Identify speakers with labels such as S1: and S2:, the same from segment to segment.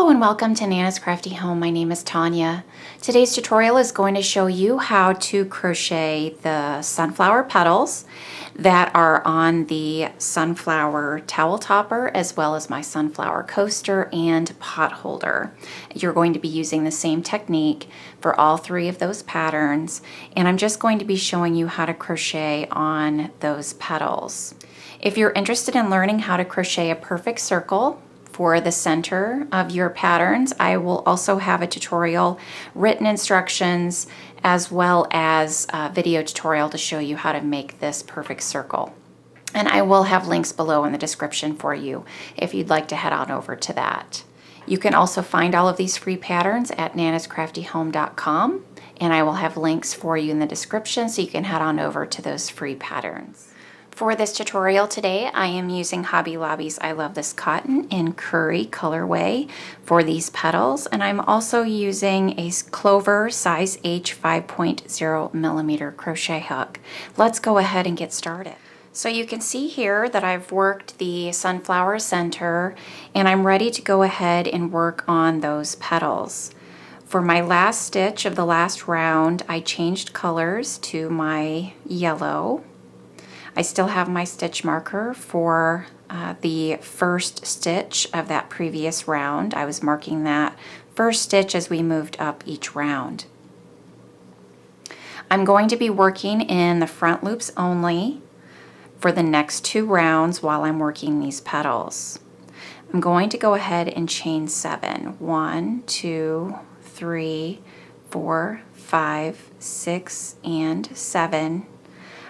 S1: Hello and welcome to Nana's Crafty Home. My name is Tanya. Today's tutorial is going to show you how to crochet the sunflower petals that are on the sunflower towel topper as well as my sunflower coaster and pot holder. You're going to be using the same technique for all three of those patterns, and I'm just going to be showing you how to crochet on those petals. If you're interested in learning how to crochet a perfect circle for the center of your patterns, I will also have a tutorial, written instructions, as well as a video tutorial to show you how to make this perfect circle. And I will have links below in the description for you if you'd like to head on over to that. You can also find all of these free patterns at nanascraftyhome.com, and I will have links for you in the description so you can head on over to those free patterns. For this tutorial today, I am using Hobby Lobby's I Love This Cotton in Curry colorway for these petals, and I'm also using a Clover size H 5.0 millimeter crochet hook. Let's go ahead and get started. So you can see here that I've worked the sunflower center, and I'm ready to go ahead and work on those petals. For my last stitch of the last round, I changed colors to my yellow. I still have my stitch marker for the first stitch of that previous round. I was marking that first stitch as we moved up each round. I'm going to be working in the front loops only for the next two rounds while I'm working these petals. I'm going to go ahead and chain 7. 1, 2, 3, 4, 5, 6, and 7.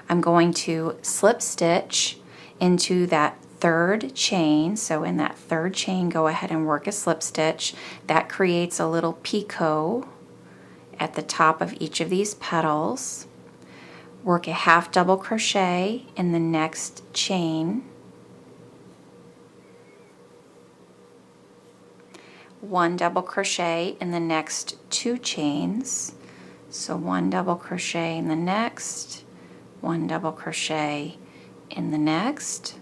S1: I'm going to slip stitch into that third chain. So in that third chain, go ahead and work a slip stitch. That creates a little picot at the top of each of these petals. Work a half double crochet in the next chain. 1 double crochet in the next 2 chains. So 1 double crochet in the next, 1 double crochet in the next,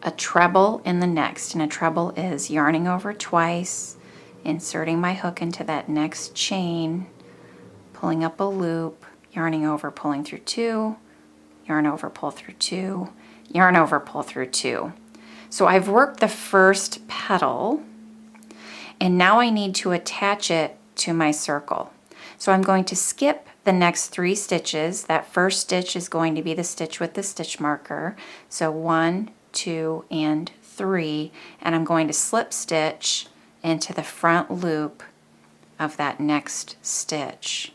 S1: a treble in the next, and a treble is yarning over twice, inserting my hook into that next chain, pulling up a loop, yarning over, pulling through 2, yarn over, pull through 2, yarn over, pull through 2. So I've worked the first petal, and now I need to attach it to my circle. So I'm going to skip the next 3 stitches. That first stitch is going to be the stitch with the stitch marker. So 1, 2, and 3, and I'm going to slip stitch into the front loop of that next stitch.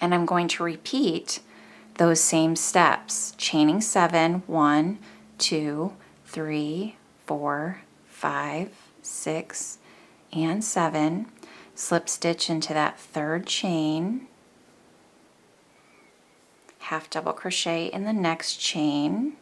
S1: And I'm going to repeat those same steps, chaining 7, 1, 2, 3, 4, 5, 6, and 7. Slip stitch into that third chain, half double crochet in the next chain,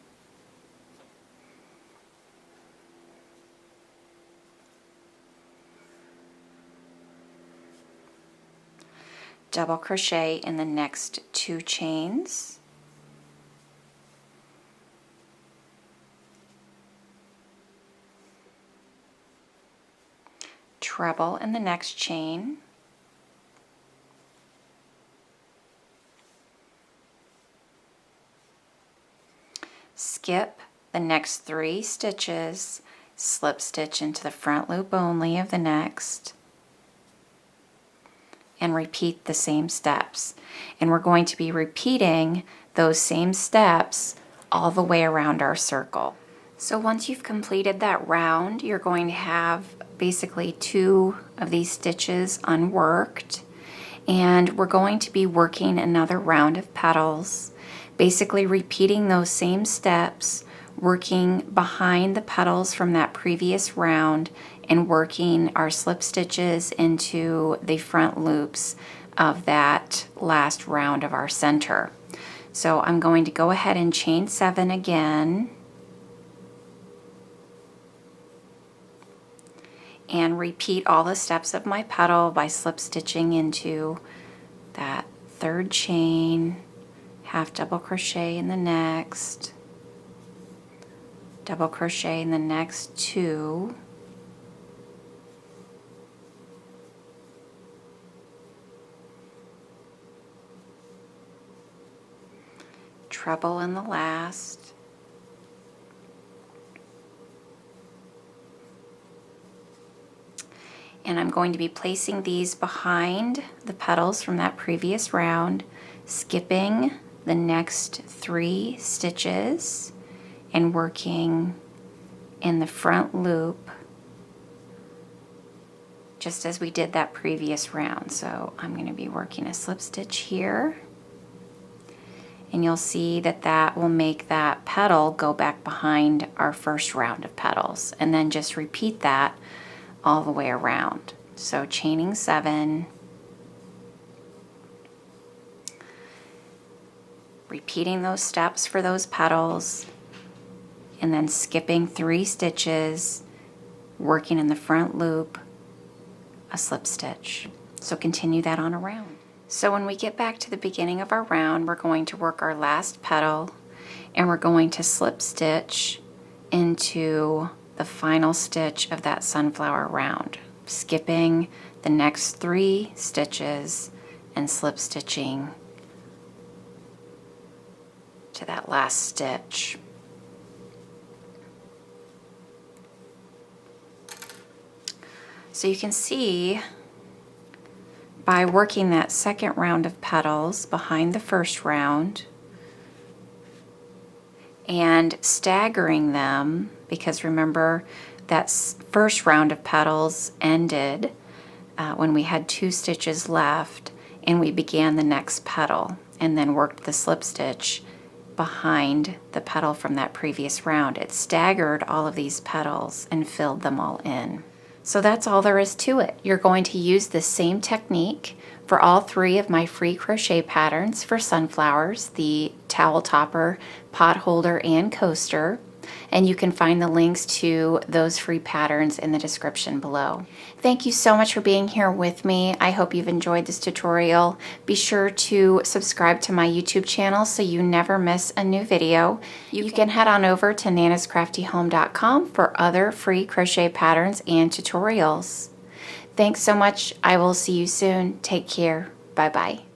S1: double crochet in the next 2 chains, treble in the next chain, skip the next 3 stitches, slip stitch into the front loop only of the next, and repeat the same steps. And we're going to be repeating those same steps all the way around our circle. So once you've completed that round, you're going to have basically 2 of these stitches unworked, and we're going to be working another round of petals, basically repeating those same steps, working behind the petals from that previous round and working our slip stitches into the front loops of that last round of our center. So I'm going to go ahead and chain 7 again, and repeat all the steps of my petal by slip stitching into that third chain, half double crochet in the next, double crochet in the next 2, treble in the last, and I'm going to be placing these behind the petals from that previous round, skipping the next 3 stitches and working in the front loop just as we did that previous round. So I'm going to be working a slip stitch here, and you'll see that that will make that petal go back behind our first round of petals, and then just repeat that all the way around. So chaining 7, repeating those steps for those petals, and then skipping 3 stitches, working in the front loop, a slip stitch. So continue that on around. So when we get back to the beginning of our round, we're going to work our last petal, and we're going to slip stitch into the final stitch of that sunflower round, skipping the next 3 stitches and slip stitching to that last stitch. So you can see by working that second round of petals behind the first round and staggering them, because remember that first round of petals ended when we had 2 stitches left, and we began the next petal and then worked the slip stitch behind the petal from that previous round. It staggered all of these petals and filled them all in. So that's all there is to it. You're going to use the same technique for all 3 of my free crochet patterns for sunflowers, the towel topper, pot holder, and coaster. And you can find the links to those free patterns in the description below. Thank you so much for being here with me. I hope you've enjoyed this tutorial. Be sure to subscribe to my YouTube channel so you never miss a new video. You can head on over to nanascraftyhome.com for other free crochet patterns and tutorials. Thanks so much. I will see you soon. Take care. Bye-bye.